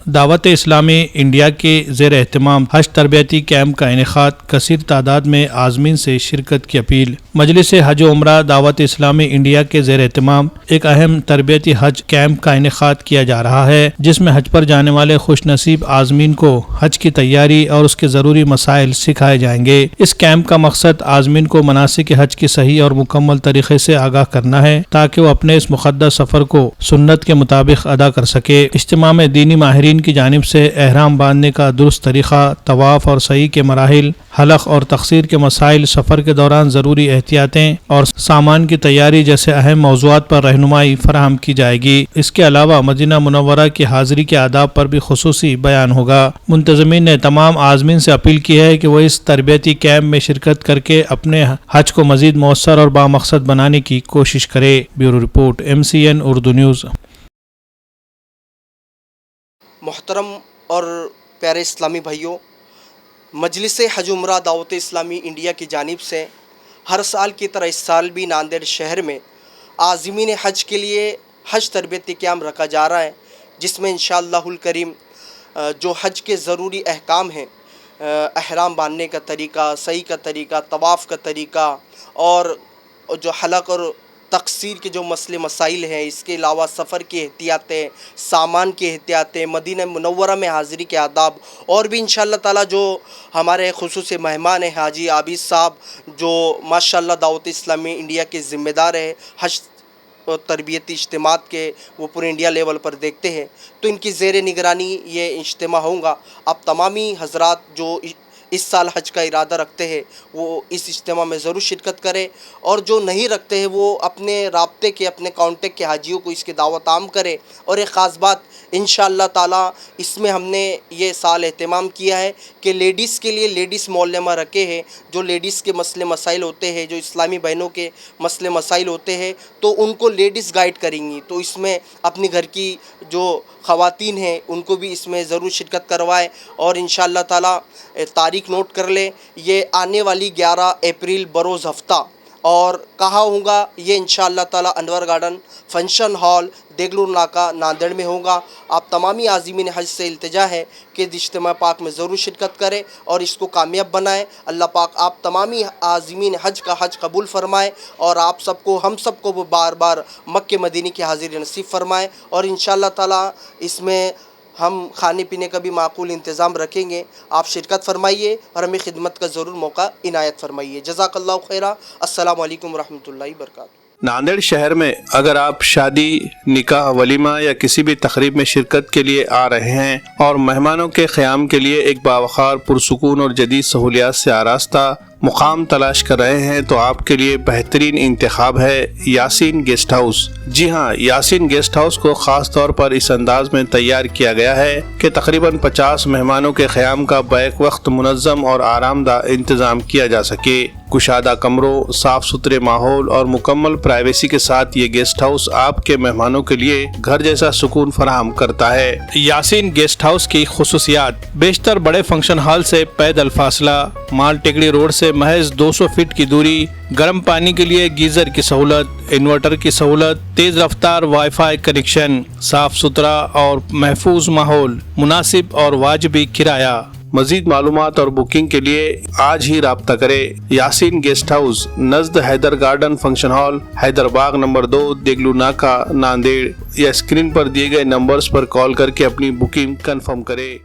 دعوت اسلامی انڈیا کے زیر اہتمام حج تربیتی کیمپ کا انعقاد، کثیر تعداد میں عازمین سے شرکت کی اپیل۔ مجلس حج و عمرہ دعوت اسلامی انڈیا کے زیر اہتمام ایک اہم تربیتی حج کیمپ کا انعقاد کیا جا رہا ہے، جس میں حج پر جانے والے خوش نصیب عازمین کو حج کی تیاری اور اس کے ضروری مسائل سکھائے جائیں گے۔ اس کیمپ کا مقصد عازمین کو مناسک حج کی صحیح اور مکمل طریقے سے آگاہ کرنا ہے، تاکہ وہ اپنے اس مقدس سفر کو سنت کے مطابق ادا کر سکے۔ اجتماع میں دینی ماہرین کی جانب سے احرام باندھنے کا درست طریقہ، طواف اور سعی کے مراحل، حلق اور تقصیر کے مسائل، سفر کے دوران ضروری احتیاطیں اور سامان کی تیاری جیسے اہم موضوعات پر رہنمائی فراہم کی جائے گی۔ اس کے علاوہ مدینہ منورہ کی حاضری کے آداب پر بھی خصوصی بیان ہوگا۔ منتظمین نے تمام عازمین سے اپیل کی ہے کہ وہ اس تربیتی کیمپ میں شرکت کر کے اپنے حج کو مزید مؤثر اور بامقصد بنانے کی کوشش کرے۔ Bureau report, MCN Urdu news. محترم اور پیارے اسلامی بھائیوں، مجلس حج عمرہ دعوت اسلامی انڈیا کی جانب سے ہر سال کی طرح اس سال بھی ناندیڑ شہر میں عازمین حج کے لیے حج تربیتی کیمپ رکھا جا رہا ہے، جس میں انشاءاللہ الکریم جو حج کے ضروری احکام ہیں، احرام باندھنے کا طریقہ، سعی کا طریقہ، طواف کا طریقہ اور جو حلق اور تقصیر کے جو مسئلے مسائل ہیں، اس کے علاوہ سفر کی احتیاطیں، سامان کی احتیاطیں، مدینہ منورہ میں حاضری کے آداب، اور بھی انشاءاللہ تعالیٰ جو ہمارے خصوصی مہمان ہیں حاجی عابد صاحب، جو ماشاءاللہ دعوت اسلامی انڈیا کے ذمہ دار ہیں، حج تربیتی اجتماعات کے وہ پورے انڈیا لیول پر دیکھتے ہیں، تو ان کی زیر نگرانی یہ اجتماع ہوگا۔ اب تمامی حضرات جو اس سال حج کا ارادہ رکھتے ہیں وہ اس اجتماع میں ضرور شرکت کریں، اور جو نہیں رکھتے ہیں وہ اپنے رابطے کے، اپنے کانٹیکٹ کے حاجیوں کو اس کی دعوت عام کرے۔ اور ایک خاص بات انشاءاللہ تعالیٰ اس میں ہم نے یہ سال اہتمام کیا ہے کہ لیڈیز کے لیے لیڈیز مولمہ رکھے ہیں، جو لیڈیز کے مسئلے مسائل ہوتے ہیں، جو اسلامی بہنوں کے مسئلے مسائل ہوتے ہیں، تو ان کو لیڈیز گائیڈ کریں گی۔ تو اس میں اپنی گھر کی جو خواتین ہیں ان کو بھی اس میں ضرور شرکت کروائے، اور انشاءاللہ تعالیٰ تاریخ نوٹ کر لیں، یہ آنے والی 11 اپریل بروز ہفتہ، اور کہاں ہوگا یہ انشاءاللہ تعالیٰ انور گارڈن فنکشن ہال دیگلور ناکا ناندیڑ میں ہوگا۔ آپ تمامی عازمین حج سے التجا ہے کہ اجتماع پاک میں ضرور شرکت کریں اور اس کو کامیاب بنائیں۔ اللہ پاک آپ تمامی عازمین حج کا حج قبول فرمائے، اور آپ سب کو، ہم سب کو وہ بار بار مکہ مدینہ کی حاضری نصیب فرمائے، اور انشاءاللہ تعالیٰ اس میں ہم کھانے پینے کا بھی معقول انتظام رکھیں گے۔ آپ شرکت فرمائیے اور ہمیں خدمت کا ضرور موقع عنایت فرمائیے۔ جزاک اللہ خیرہ۔ السلام علیکم ورحمۃ اللہ وبرکاتہ۔ ناندیڑ شہر میں اگر آپ شادی، نکاح، ولیمہ یا کسی بھی تقریب میں شرکت کے لیے آ رہے ہیں اور مہمانوں کے قیام کے لیے ایک باوقار، پرسکون اور جدید سہولیات سے آراستہ مقام تلاش کر رہے ہیں، تو آپ کے لیے بہترین انتخاب ہے یاسین گیسٹ ہاؤس۔ جی ہاں، یاسین گیسٹ ہاؤس کو خاص طور پر اس انداز میں تیار کیا گیا ہے کہ تقریباً 50 مہمانوں کے قیام کا بیک وقت منظم اور آرام دہ انتظام کیا جا سکے۔ کشادہ کمروں، صاف ستھرے ماحول اور مکمل پرائیویسی کے ساتھ یہ گیسٹ ہاؤس آپ کے مہمانوں کے لیے گھر جیسا سکون فراہم کرتا ہے۔ یاسین گیسٹ ہاؤس کی خصوصیات: بیشتر بڑے فنکشن ہال سے پیدل فاصلہ، مال ٹیکڑی روڈ سے محض 200 فٹ کی دوری، گرم پانی کے لیے گیزر کی سہولت، انورٹر کی سہولت، تیز رفتار وائی فائی کنیکشن، صاف ستھرا اور محفوظ ماحول، مناسب اور واجبی کرایہ۔ مزید معلومات اور بکنگ کے لیے آج ہی رابطہ کریں۔ یاسین گیسٹ ہاؤس، نزد Haidar garden function hall, Haidar Bagh number 2، دیگلور ناکا، Nanded, یا اسکرین پر دیے گئے نمبرز پر کال کر کے اپنی بکنگ کنفرم کریں۔